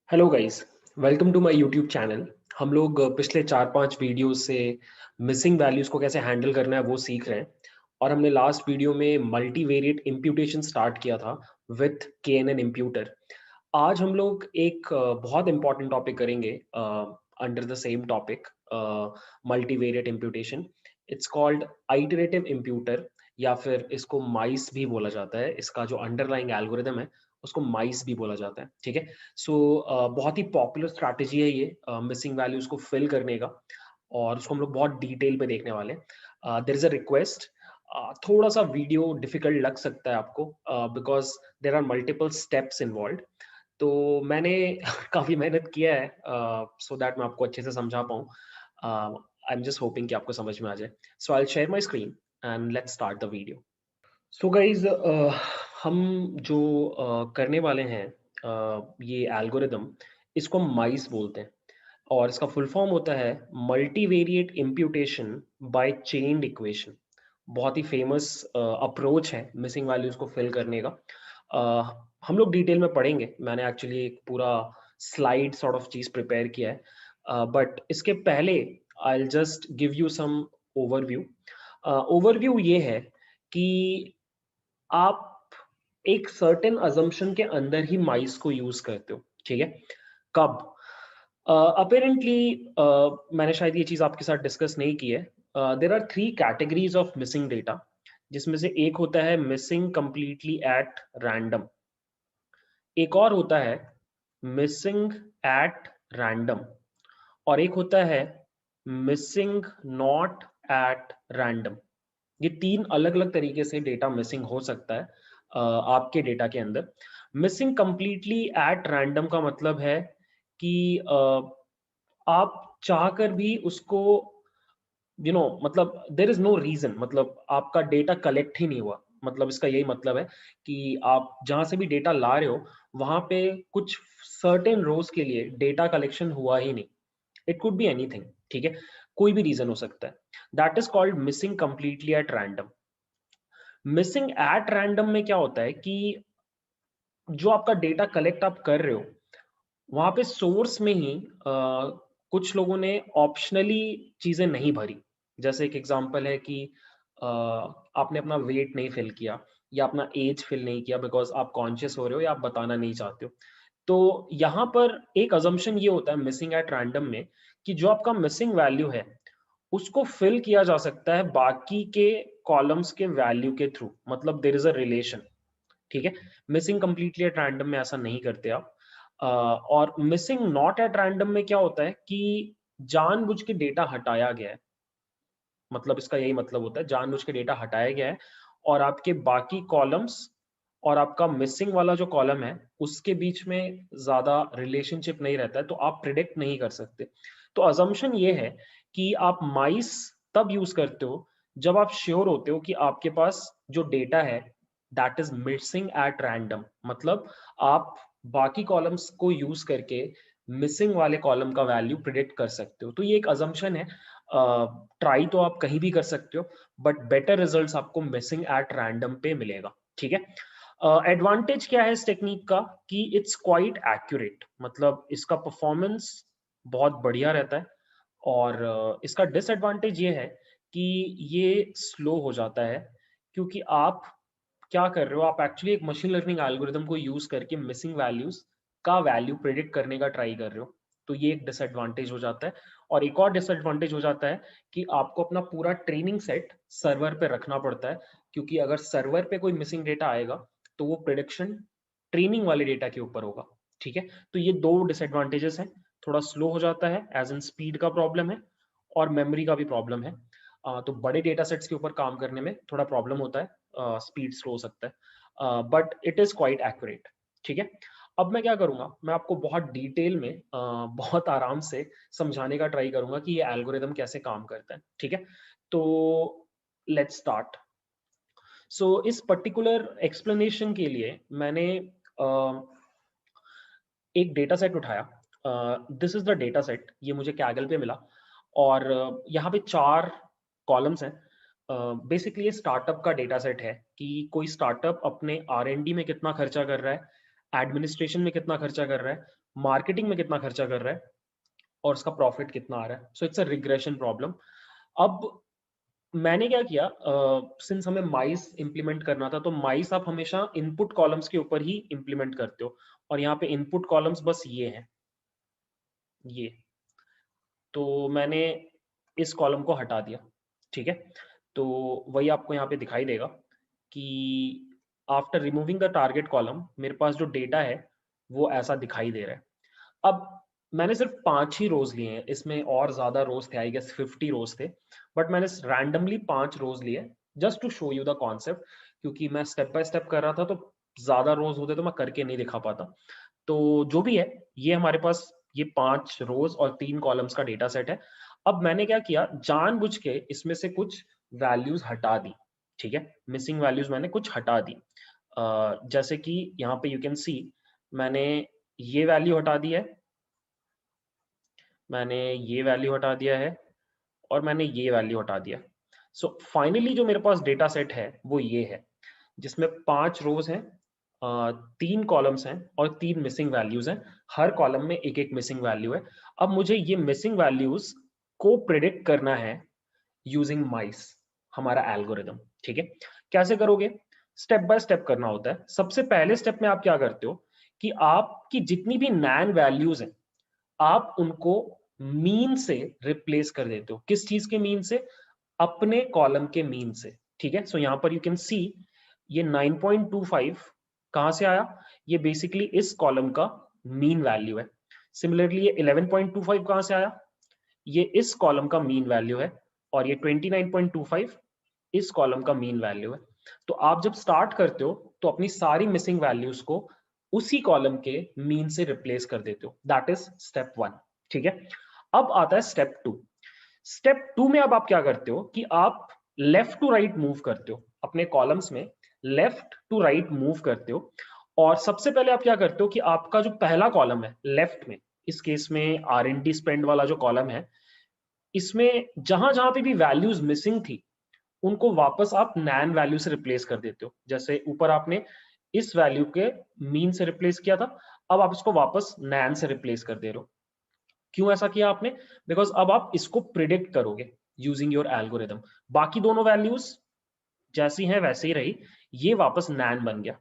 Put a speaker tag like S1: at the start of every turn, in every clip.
S1: Hello guys, welcome to my YouTube channel. हम लोग पिछले 4-5 वीडियोस से मिसिंग वैल्यूज़ को कैसे हैंडल करना है वो सीख रहे हैं। और हमने लास्ट वीडियो में मल्टीवेरिएट इम्प्यूटेशन स्टार्ट किया था विथ केएनएन इम्प्यूटर। आज हम लोग एक बहुत इंपॉर्टेंट टॉपिक करेंगे under the same topic, multivariate imputation. It's called iterative imputer, या फिर इसको माइस भी बोला जाता है। इसका जो अंडरलाइंग एल्गोरिदम है उसको माइस भी बोला जाता है। ठीक है। सो बहुत ही पॉपुलर स्ट्रैटेजी है ये मिसिंग वैल्यूज को फिल करने का, और उसको हम लोग बहुत डिटेल पे देखने वाले हैं। देयर इज अ रिक्वेस्ट, थोड़ा सा वीडियो डिफिकल्ट लग सकता है आपको because there are multiple steps involve. तो मैंने काफ़ी मेहनत किया है सो दैट मैं आपको अच्छे से समझा पाऊँ। आई एम जस्ट होपिंग कि आपको समझ में आ जाए। So I will share my screen and let's start the video. So guys, हम जो करने वाले हैं ये एल्गोरिदम, इसको हम माइस बोलते हैं, और इसका फुल फॉर्म होता है multivariate imputation by chained equation. बहुत ही फेमस अप्रोच है मिसिंग वैल्यूज को फिल करने का। हम लोग डिटेल में पढ़ेंगे। मैंने एक्चुअली एक पूरा स्लाइड सॉर्ट ऑफ चीज प्रिपेयर किया है, बट इसके पहले I will just give you some overview. Overview ये है कि आप एक सर्टेन अजम्पशन के अंदर ही माइस को यूज करते हो। ठीक है। कब? अपेरेंटली मैंने शायद ये चीज आपके साथ डिस्कस नहीं की है। There are 3 categories of missing data, जिसमें से एक होता है मिसिंग कंप्लीटली एट रैंडम, एक और होता है मिसिंग एट रैंडम, और एक होता है मिसिंग नॉट एट रैंडम। ये 3 अलग अलग तरीके से डेटा मिसिंग हो सकता है आपके डेटा के अंदर। मिसिंग कंप्लीटली एट रैंडम का मतलब है कि आप चाहकर भी उसको मतलब देर इज नो रीजन, मतलब आपका डेटा कलेक्ट ही नहीं हुआ। मतलब इसका यही मतलब है कि आप जहां से भी डेटा ला रहे हो वहां पे कुछ सर्टेन रोज के लिए डेटा कलेक्शन हुआ ही नहीं। It could be anything. ठीक है। कोई भी रीजन हो सकता है। That is called missing completely at random. Missing at random में क्या होता है कि जो आपका डेटा कलेक्ट आप कर रहे हो वहां पे सोर्स में ही कुछ लोगों ने ऑप्शनली चीजें नहीं भरी। जैसे एक एग्जांपल है कि आपने अपना वेट नहीं फिल किया, या अपना एज फिल नहीं किया बिकॉज आप कॉन्शियस हो रहे हो या आप बताना नहीं चाहते हो। तो यहाँ पर एक अजम्पशन ये होता है मिसिंग एट रैंडम में कि जो आपका मिसिंग वैल्यू है उसको फिल किया जा सकता है बाकी के कॉलम्स के वैल्यू के थ्रू। मतलब देर इज अ रिलेशन। ठीक है। मिसिंग कंप्लीटली एट रैंडम में ऐसा नहीं करते आप। और मिसिंग नॉट एट रैंडम में क्या होता है कि जानबूझ के डेटा हटाया गया है। मतलब इसका यही मतलब होता है जानबूझ के डेटा हटाया गया है, और आपके बाकी कॉलम्स और आपका मिसिंग वाला जो कॉलम है उसके बीच में ज्यादा रिलेशनशिप नहीं रहता है, तो आप प्रिडिक्ट नहीं कर सकते। तो अजम्पशन ये है कि आप माइस तब यूज करते हो जब आप श्योर होते हो कि आपके पास जो डेटा है that is missing at random. मतलब आप बाकी कॉलम्स को यूज करके मिसिंग वाले कॉलम का वैल्यू प्रिडिक्ट कर सकते हो। तो ये एक अजम्पशन है। ट्राई तो आप कहीं भी कर सकते हो, बट बेटर रिजल्ट्स आपको मिसिंग एट रैंडम पे मिलेगा। ठीक है। एडवांटेज क्या है इस टेक्निक का कि इट्स क्वाइट एक्यूरेट, मतलब इसका परफॉर्मेंस बहुत बढ़िया रहता है। और इसका डिसएडवांटेज ये है कि ये स्लो हो जाता है, क्योंकि आप क्या कर रहे हो, आप एक्चुअली एक मशीन लर्निंग एल्गोरिदम को यूज करके मिसिंग वैल्यूज का वैल्यू प्रेडिक्ट करने का ट्राई कर रहे हो। तो ये एक डिसएडवांटेज हो जाता है। और एक और डिसएडवांटेज हो जाता है कि आपको अपना पूरा ट्रेनिंग सेट सर्वर पे रखना पड़ता है, क्योंकि अगर सर्वर पे कोई मिसिंग डेटा आएगा तो वो प्रिडिक्शन ट्रेनिंग वाले डेटा के ऊपर होगा। ठीक है। तो ये दो डिसएडवांटेजेस हैं। थोड़ा स्लो हो जाता है, एज इन स्पीड का प्रॉब्लम है, और मेमोरी का भी प्रॉब्लम है। तो बड़े डेटा सेट्स के ऊपर काम करने में थोड़ा प्रॉब्लम होता है, स्पीड स्लो हो सकता है, but it is quite accurate. ठीक है। अब मैं क्या करूंगा, मैं आपको बहुत डिटेल में बहुत आराम से समझाने का ट्राई करूंगा कि ये एल्गोरिदम कैसे काम करता है। ठीक है। तो लेट्स स्टार्ट। सो इस पर्टिकुलर एक्सप्लेनेशन के लिए मैंने uh, एक डेटा सेट उठाया। This is the data set, ये मुझे कैगल पे मिला, और यहाँ पे 4 कॉलम्स हैं। बेसिकली ये स्टार्टअप का डेटा सेट है कि कोई स्टार्टअप अपने R&D में कितना खर्चा कर रहा है, एडमिनिस्ट्रेशन में कितना खर्चा कर रहा है, मार्केटिंग में कितना खर्चा कर रहा है और उसका प्रॉफिट कितना आ रहा है। So it's a regression problem. अब मैंने क्या किया, सिंस हमें माइस इंप्लीमेंट करना था, तो माइस आप हमेशा इनपुट कॉलम्स के ऊपर ही इंप्लीमेंट करते हो, और यहाँ पे इनपुट कॉलम्स बस ये हैं, ये। तो मैंने इस कॉलम को हटा दिया, ठीक है। तो वही आपको यहाँ पे दिखाई देगा कि after removing the target column मेरे पास जो डेटा है वो ऐसा दिखाई दे रहा है। अब मैंने सिर्फ 5 ही रोज लिए हैं, इसमें और ज्यादा रोज थे, आई गेस 50 रोज थे, बट मैंने रैंडमली 5 रोज लिए just to show you the concept, क्योंकि मैं स्टेप बाय स्टेप कर रहा था, तो ज्यादा रोज होते तो मैं करके नहीं दिखा पाता। तो जो भी है, ये हमारे पास ये 5 रोज और 3 कॉलम्स का डेटा सेट है। अब मैंने क्या किया, जानबूझ के इसमें से कुछ वैल्यूज हटा दी, ठीक है। मिसिंग वैल्यूज मैंने कुछ हटा दी, जैसे कि यहाँ पे यू कैन सी मैंने ये वैल्यू हटा दी है, मैंने ये वैल्यू हटा दिया है, और मैंने ये वैल्यू हटा दिया। सो फाइनली जो मेरे पास डेटा सेट है वो ये है, जिसमें 5 रोज हैं, 3 कॉलम्स हैं और 3 मिसिंग वैल्यूज हैं। हर कॉलम में एक एक मिसिंग वैल्यू है। अब मुझे ये मिसिंग वैल्यूज को प्रिडिक्ट करना है यूजिंग माइस, हमारा एल्गोरिदम, ठीक है। कैसे करोगे? स्टेप बाय स्टेप करना होता है। सबसे पहले स्टेप में आप क्या करते हो कि आपकी जितनी भी नैन वैल्यूज हैं, आप उनको मीन से रिप्लेस कर देते हो। किस चीज के मीन से? अपने कॉलम के मीन से, ठीक है। सो यहां पर यू कैन सी ये 9.25 कहां से आया? ये बेसिकली इस कॉलम का मीन वैल्यू है। सिमिलरली ये 11.25 कहां से आया? ये इस कॉलम का मीन वैल्यू है, और ये 29.25 इस कॉलम का मीन वैल्यू है। तो आप जब स्टार्ट करते हो तो अपनी सारी मिसिंग वैल्यूज को उसी कॉलम के मीन से रिप्लेस कर देते हो। दैट इज स्टेप 1, ठीक है। अब आता है स्टेप 2। स्टेप 2 में अब आप क्या करते हो कि आप लेफ्ट टू राइट मूव करते हो, अपने कॉलम्स में लेफ्ट टू राइट मूव करते हो। और सबसे पहले आप क्या करते हो कि आपका जो पहला कॉलम है लेफ्ट में, इस केस में R&D स्पेंड वाला जो कॉलम है, इसमें जहां जहां पे भी वैल्यूज मिसिंग थी उनको वापस आप नैन वैल्यू से रिप्लेस कर देते हो। जैसे ऊपर आपने इस वैल्यू के मीन से रिप्लेस किया था, अब आप इसको वापस नैन से रिप्लेस कर दे रहे हो। क्यों ऐसा किया आपने? बिकॉज अब आप इसको प्रिडिक्ट करोगे यूजिंग योर एल्गोरिदम। बाकी दोनों वैल्यूज जैसी हैं वैसे ही रही, ये वापस नैन बन गया,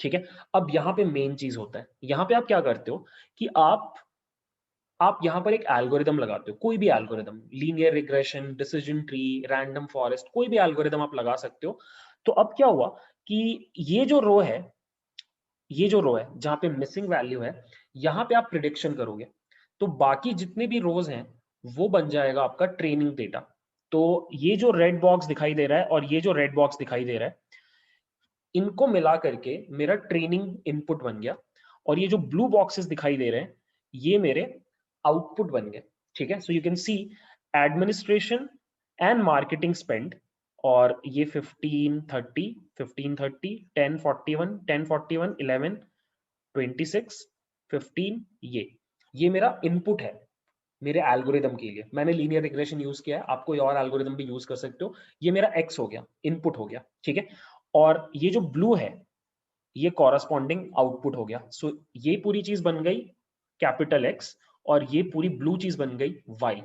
S1: ठीक है। अब यहां पे मेन चीज होता है, यहां पे आप क्या करते हो कि आप यहां पर एक एल्गोरिदम लगाते हो, कोई भी algorithm, linear regression, decision tree, random forest, कोई भी एल्गोरिदम आप लगा सकते हो। तो अब क्या हुआ कि ये जो रो है जहां पे मिसिंग वैल्यू है, यहां पे आप प्रिडिक्शन करोगे, तो बाकी जितने भी रोज हैं वो बन जाएगा आपका ट्रेनिंग डेटा। तो ये जो रेड बॉक्स दिखाई दे रहा है और ये जो रेड बॉक्स दिखाई दे रहा है, इनको मिला करके मेरा ट्रेनिंग इनपुट बन गया, और ये जो ब्लू बॉक्सेस दिखाई दे रहे हैं ये मेरे आउटपुट बन गए, ठीक है। So you can see administration and marketing spend, और ये 1530, 1530, 1041, 1041, 11, 26, 15, ये मेरा इनपुट है मेरे एल्गोरिदम के लिए। मैंने लीनियर रिग्रेशन यूज किया है, आप कोई और एल्गोरिदम भी यूज कर सकते हो। ये मेरा एक्स हो गया, इनपुट हो गया, ठीक है। और ये जो ब्लू है ये कॉरस्पॉन्डिंग आउटपुट हो गया। सो ये पूरी चीज बन गई कैपिटल एक्स, और ये पूरी ब्लू चीज बन गई वाई।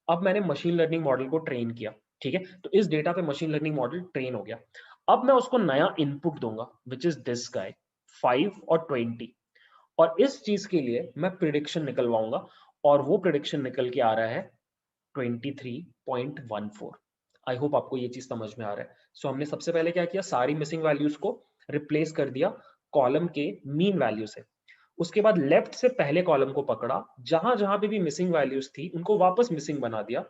S1: अब मैंने मशीन लर्निंग मॉडल को ट्रेन किया, ठीक है। तो इस डेटा पे मशीन लर्निंग मॉडल ट्रेन हो गया। अब मैं उसको नया इनपुट दूंगा विच इज दिस गाय, 5 और 20, और इस चीज के लिए मैं प्रिडिक्शन निकलवाऊंगा, और वो प्रिडिक्शन निकल के आ रहा है 23.14। आई होप आपको ये चीज समझ में आ रहा है। सो हमने सबसे पहले क्या किया, सारी मिसिंग वैल्यूज को रिप्लेस कर दिया कॉलम के मीन वैल्यू से। उसके बाद लेफ्ट से पहले कॉलम को पकड़ा, जहां जहां पे भी मिसिंग वैल्यूज थी उनको वापस मिसिंग बना दिया,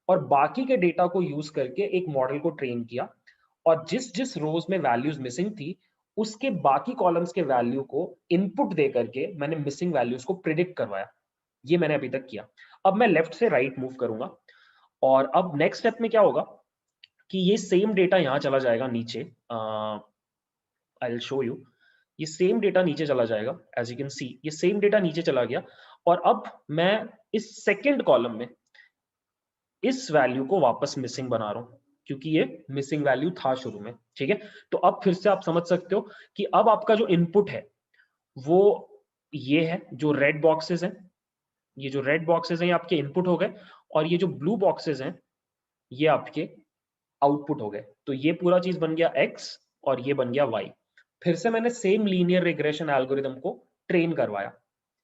S1: और बाकी के डेटा को यूज करके एक मॉडल को ट्रेन किया, और जिस जिस रोज में वैल्यूज मिसिंग थी उसके बाकी कॉलम्स के वैल्यू को इनपुट दे करके मैंने मिसिंग वैल्यूज को प्रिडिक्ट करवाया। ये मैंने अभी तक किया। अब मैं लेफ्ट से राइट मूव करूंगा, और अब नेक्स्ट स्टेप में क्या होगा कि ये सेम डेटा यहां चला जाएगा नीचे। आई विल शो यू, ये सेम डेटा नीचे चला जाएगा। एज यू कैन सी ये सेम डेटा नीचे चला गया, और अब मैं इस सेकेंड कॉलम में इस वैल्यू को वापस मिसिंग बना रहा हूं, क्योंकि ये मिसिंग वैल्यू था शुरू में, ठीक है। तो अब फिर से आप समझ सकते हो कि अब आपका जो इनपुट है वो ये है जो रेड बॉक्सेस हैं, ये जो रेड बॉक्सेस हैं ये आपके इनपुट हो गए, और ये जो ब्लू बॉक्सेस हैं ये आपके आउटपुट हो गए। तो ये पूरा चीज बन गया x और ये बन गया y। फिर से मैंने सेम लीनियर रिग्रेशन एल्गोरिदम को ट्रेन करवाया,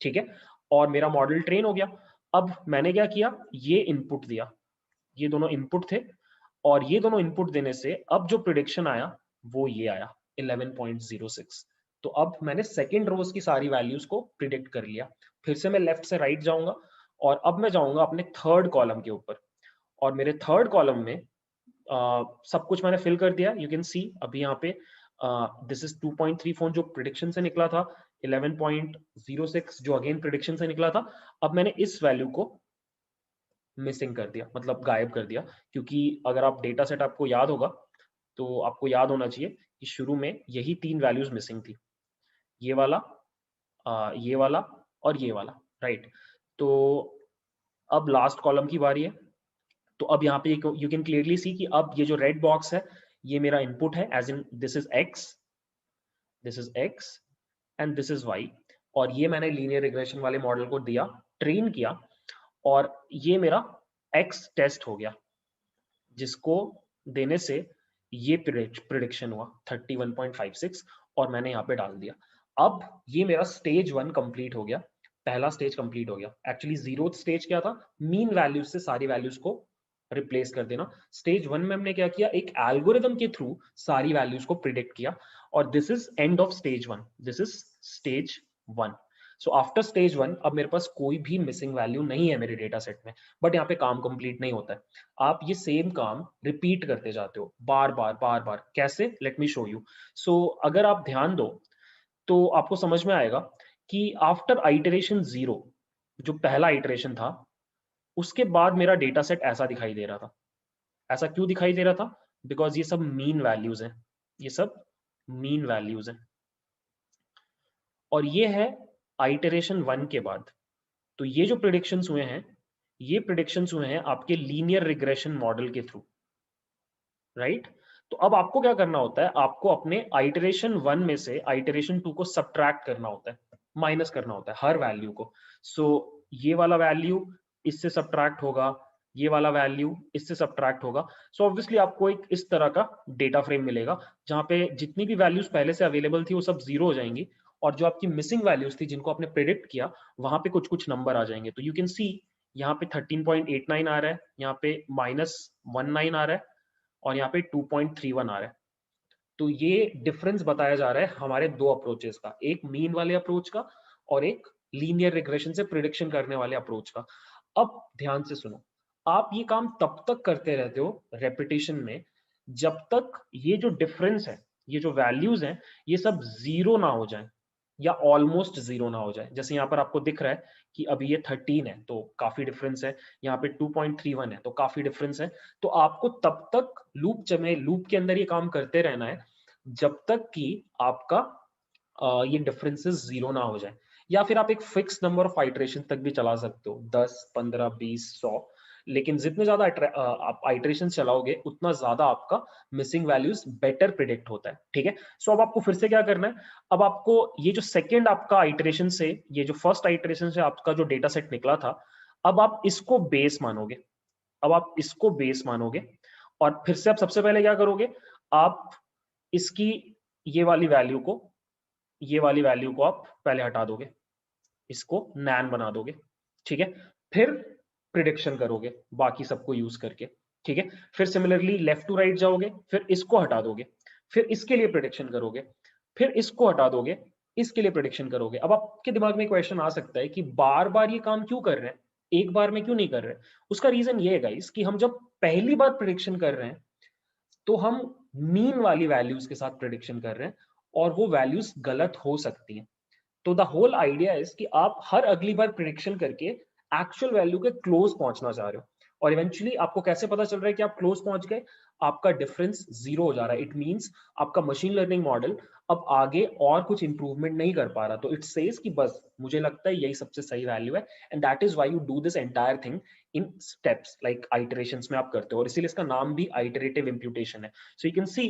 S1: ठीक है, और मेरा मॉडल ट्रेन हो गया। अब मैंने क्या किया, ये इनपुट दिया, ये दोनों इनपुट थे, और ये दोनों इनपुट देने से अब जो प्रिडिक्शन आया वो ये आया 11.06। तो अब मैंने सेकेंड रोज की सारी वैल्यूज को प्रिडिक्ट कर लिया। फिर से मैं लेफ्ट से राइट जाऊंगा, और अब मैं जाऊंगा अपने थर्ड कॉलम के ऊपर, और मेरे थर्ड कॉलम में सब कुछ मैंने फिल कर दिया। यू कैन सी अभी यहाँ पे दिस इज 2.34 जो प्रिडिक्शन से निकला था, 11.06 जो अगेन प्रिडिक्शन से निकला था। अब मैंने इस वैल्यू को मिसिंग कर दिया, मतलब गायब कर दिया, क्योंकि अगर आप डेटा सेट आपको याद होगा तो आपको याद होना चाहिए कि शुरू में यही तीन वैल्यूज मिसिंग थी, ये वाला, ये वाला और ये वाला, राइट। तो अब लास्ट कॉलम की बारी है। तो अब यहाँ पे यू कैन क्लियरली सी कि अब ये जो रेड बॉक्स है ये मेरा इनपुट है, as in this is x, this is x and this is y। और ये मैंने लीनियर रिग्रेशन वाले मॉडल को दिया, ट्रेन किया, और ये मेरा x टेस्ट हो गया, जिसको देने से ये प्रिडिक्शन हुआ 31.56, और मैंने यहाँ पे डाल दिया। अब ये मेरा स्टेज 1 कंप्लीट हो गया, पहला स्टेज कंप्लीट हो गया। एक्चुअली जीरो स्टेज क्या था, मीन वैल्यूज से सारी वैल्यूज को रिप्लेस कर देना। स्टेज 1 में हमने क्या किया, एक एल्गोरिदम के थ्रू सारी वैल्यूज को प्रिडिक्ट किया, और this is end of stage 1, this is stage 1। So after stage 1 अब मेरे पास कोई भी मिसिंग वैल्यू नहीं है मेरे डेटा सेट में, बट यहाँ पे काम कंप्लीट नहीं होता है। आप ये सेम काम रिपीट करते जाते हो बार बार बार बार। कैसे, लेट मी शो यू। सो अगर आप ध्यान दो तो आपको समझ में आएगा कि आफ्टर आइटरेशन 0, जो पहला आइटरेशन था, उसके बाद मेरा डेटा सेट ऐसा दिखाई दे रहा था। ऐसा क्यों दिखाई दे रहा था, बिकॉज ये सब मीन वैल्यूज हैं, ये सब मीन वैल्यूज हैं, और ये है आइटरेशन 1 के बाद। तो ये जो प्रिडिक्शंस हुए हैं, ये प्रिडिक्शंस हुए हैं आपके लीनियर रिग्रेशन मॉडल के थ्रू, राइट। तो अब आपको क्या करना होता है, आपको अपने आइटरेशन 1 में से आइटरेशन 2 को सब्ट्रैक्ट करना होता है, माइनस करना होता है हर वैल्यू को। सो ये वाला वैल्यू इससे सब्ट्रैक्ट होगा, ये वाला वैल्यू इससे सब्ट्रैक्ट होगा। सो ऑब्वियसली आपको एक इस तरह का डेटा फ्रेम मिलेगा, जहां पे जितनी भी वैल्यूज पहले से अवेलेबल थी वो सब जीरो हो जाएंगी, और जो आपकी मिसिंग वैल्यूज थी जिनको आपने प्रिडिक्ट किया, वहां पे कुछ कुछ नंबर आ जाएंगे। तो यू कैन सी यहाँ पे 13.89 आ रहा है, यहाँ पे -19 आ रहा है, और यहाँ पे 2.31 आ रहा है। तो ये डिफरेंस बताया जा रहा है हमारे दो अप्रोचेस का, एक मीन वाले अप्रोच का और एक लीनियर रिग्रेशन से प्रिडिक्शन करने वाले अप्रोच का। अब ध्यान से सुनो, आप ये काम तब तक करते रहते हो रेपिटेशन में, जब तक ये जो डिफरेंस है, ये जो वैल्यूज हैं, ये सब जीरो ना हो जाए या ऑलमोस्ट जीरो ना हो जाए। जैसे यहाँ पर आपको दिख रहा है कि अभी ये 13 है तो काफी डिफरेंस है, यहाँ पे 2.31 है तो काफी डिफरेंस है। तो आपको तब तक लूप के अंदर ये काम करते रहना है जब तक कि आपका ये डिफरेंसेस जीरो ना हो जाए, या फिर आप एक फिक्स नंबर ऑफ आइटरेशन तक भी चला सकते हो, 10, 15, 20, 100। लेकिन जितने ज्यादा आप आइटरेशन चलाओगे उतना ज्यादा आपका मिसिंग वैल्यूज बेटर प्रिडिक्ट होता है, ठीक है। सो अब आपको फिर से क्या करना है, अब आपको ये जो सेकेंड आपका आइटरेशन से, ये जो फर्स्ट आइटरेशन से आपका जो डेटा सेट निकला था, अब आप इसको बेस मानोगे, अब आप इसको बेस मानोगे, और फिर से आप सबसे पहले क्या करोगे, आप इसकी ये वाली वैल्यू को, ये वाली वैल्यू को आप पहले हटा दोगे, इसको नैन बना दोगे, ठीक है। फिर प्रिडिक्शन करोगे बाकी सबको यूज करके, ठीक है। फिर सिमिलरली लेफ्ट टू राइट जाओगे, फिर इसको हटा दोगे, फिर इसके लिए प्रिडिक्शन करोगे, फिर इसको हटा दोगे, इसके लिए प्रिडिक्शन करोगे। अब आपके दिमाग में क्वेश्चन आ सकता है कि बार बार ये काम क्यों कर रहे हैं, एक बार में क्यों नहीं कर रहे। उसका रीजन ये है गाइस कि हम जब पहली बार प्रिडिक्शन कर रहे हैं तो हम मीन वाली वैल्यूज के साथ प्रिडिक्शन कर रहे हैं, और वो वैल्यूज गलत हो सकती हैं। तो द होल आइडिया इज कि आप हर अगली बार प्रिडिक्शन करके एक्चुअल वैल्यू के क्लोज पहुंचना चाह रहे हो, और इवेंचुअली आपको कैसे पता चल रहा है कि आप क्लोज पहुंच गए, आपका डिफरेंस जीरो हो जा रहा है। इट मींस आपका मशीन लर्निंग मॉडल अब आगे और कुछ इंप्रूवमेंट नहीं कर पा रहा। तो इट सेज कि बस मुझे लगता है यही सबसे सही वैल्यू है, and that is why you do this entire thing in steps, like iterations में आप करते हो, और इसीलिए इसका नाम भी आइटरेटिव इंप्यूटेशन है। सो यू कैन सी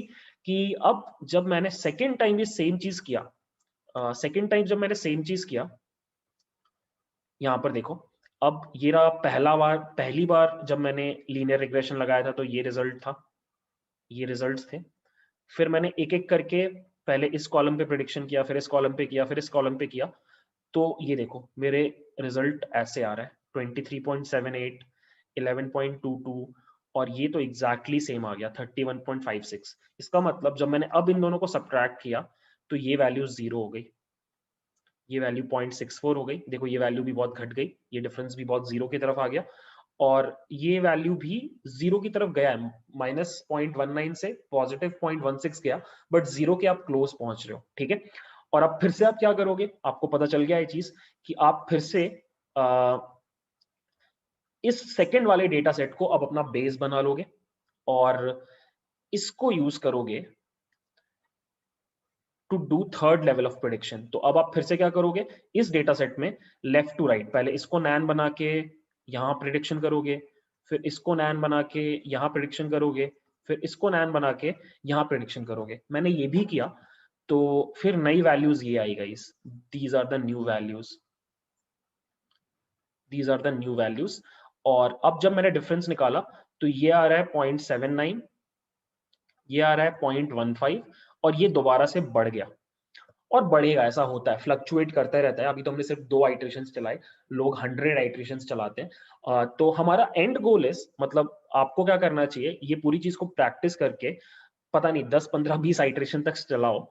S1: कि अब जब मैंने सेकेंड टाइम ये सेम चीज किया, सेकेंड टाइम जब मैंने सेम चीज किया, यहाँ पर देखो, अब ये रहा पहली बार जब मैंने लीनियर रिग्रेशन लगाया था तो ये रिजल्ट था, ये रिजल्ट्स थे। फिर मैंने एक-एक करके पहले इस कॉलम पे प्रेडिक्शन किया, फिर इस कॉलम पे किया, फिर इस कॉलम पे किया। तो ये देखो मेरे रिजल्ट ऐसे आ रहा है 23.78, 11.22 और ये तो एग्जैक्टली सेम आ गया 31.56। इसका मतलब जब मैंने अब इन दोनों को सब्ट्रैक्ट किया तो ये वैल्यू 0 हो गई, ये वैल्यू 0.64 हो गई। देखो ये वैल्यू भी बहुत घट गई, ये डिफरेंस भी बहुत 0 की तरफ आ गया और ये वैल्यू भी 0 की तरफ गया है, -0.19 से पॉजिटिव 0.16 गया, बट 0 के आप क्लोज पहुंच रहे हो, ठीक है। और अब फिर से आप क्या करोगे, आपको पता चल गया ये चीज कि आप फिर से इस सेकंड वाले डेटा सेट को अब अपना बेस बना लोगे और इसको यूज करोगे to do third level of prediction. तो अब आप फिर से क्या करोगे, इस डेटा सेट में लेफ्ट टू राइट पहले इसको नैन बना के यहां प्रेडिक्शन करोगे, फिर इसको नैन बना के यहां प्रेडिक्शन करोगे, फिर इसको नैन बना के यहां प्रेडिक्शन करोगे। मैंने ये भी किया, तो फिर नई वैल्यूज ये आई guys, these are the new values, these are the new values. और अब जब मैंने डिफरेंस निकाला तो ये आ रहा है 0.79, ये आ रहा है 0.15 और ये दोबारा से बढ़ गया और बढ़ेगा, ऐसा होता है, फ्लक्चुएट करता रहता है। अभी तो हमने सिर्फ 2 आइटरेशंस चलाए, लोग 100 आइटरेशंस चलाते हैं। तो हमारा एंड गोल इज, मतलब आपको क्या करना चाहिए, ये पूरी चीज को प्रैक्टिस करके पता नहीं 10 15 20 आइटरेशन तक चलाओ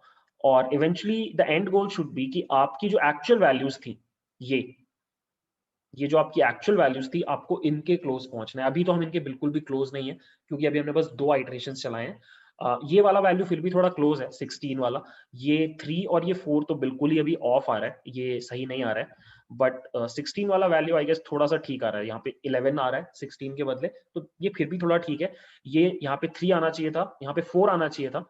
S1: और eventually the end goal should be कि आपकी जो एक्चुअल वैल्यूज थी, ये जो आपकी एक्चुअल वैल्यूज थी, आपको इनके क्लोज पहुंचना है। अभी तो हम इनके बिल्कुल भी क्लोज नहीं है क्योंकि अभी हमने बस 2 आइटरेशंस चलाए हैं। ये वाला वैल्यू फिर भी थोड़ा क्लोज है 16 वाला, ये 3 और ये 4 तो बिल्कुल ही अभी ऑफ आ रहा है, ये सही नहीं आ रहा है। बट 16 वाला वैल्यू आई गेस थोड़ा सा ठीक आ रहा है, यहाँ पे 11 आ रहा है 16 के बदले, तो ये फिर भी थोड़ा ठीक है। ये यहाँ पे 3 आना चाहिए था, यहाँ पे 4 आना चाहिए था,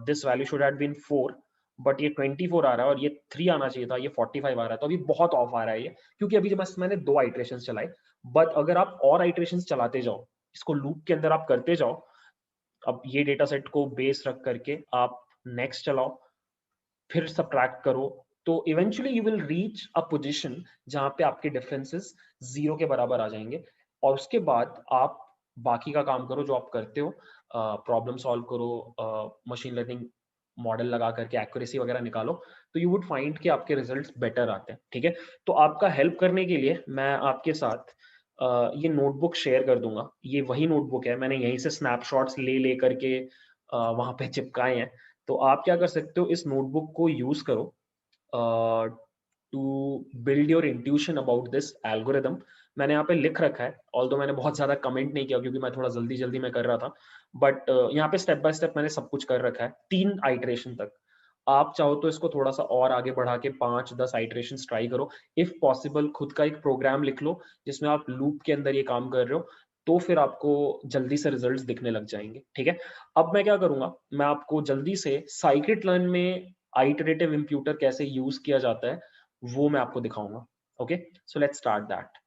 S1: this value should have been 4, but ये 24 आ रहा है और ये 3 आना चाहिए था, ये 45 आ रहा है, तो अभी बहुत ऑफ आ रहा है ये, क्योंकि अभी बस मैंने 2 आइटरेशन चलाए। बट अगर आप और आइटरेशन चलाते जाओ, इसको लूप के अंदर आप करते जाओ, अब ये डेटा सेट को बेस रख करके आप नेक्स्ट चलाओ, फिर सब्ट्रैक्ट करो, तो eventually you will reach a position जहां पे आपके डिफरेंसेस 0 के बराबर आ जाएंगे और उसके बाद आप बाकी का काम करो जो आप करते हो, प्रॉब्लम सॉल्व करो, मशीन लर्निंग मॉडल लगा करके एक्यूरेसी वगैरह निकालो, तो यू वुड फाइंड कि आपके रिजल्ट्स बेटर आते हैं, ठीक है। तो आपका हेल्प करने के लिए मैं आपके साथ ये नोटबुक शेयर कर दूंगा। ये वही नोटबुक है, मैंने यहीं से स्नैपशॉट्स ले करके वहां पे चिपकाए हैं। तो आप क्या कर सकते हो, इस नोटबुक को यूज करो to build your intuition about this algorithm. मैंने यहाँ पे लिख रखा है, ऑल्दो मैंने बहुत ज्यादा कमेंट नहीं किया क्योंकि मैं थोड़ा जल्दी जल्दी में कर रहा था, बट यहाँ पे स्टेप बाय स्टेप मैंने सब कुछ कर रखा है 3 आइटरेशन तक। आप चाहो तो इसको थोड़ा सा और आगे बढ़ा के 5-10 आइटरेशन ट्राई करो। इफ पॉसिबल खुद का एक प्रोग्राम लिख लो जिसमें आप लूप के अंदर ये काम कर रहे हो, तो फिर आपको जल्दी से रिजल्ट्स दिखने लग जाएंगे, ठीक है। अब मैं क्या करूंगा, मैं आपको जल्दी से साइकिट लर्न में आइटरेटिव इम्प्यूटर कैसे यूज किया जाता है वो मैं आपको दिखाऊंगा। Okay, so let's start that.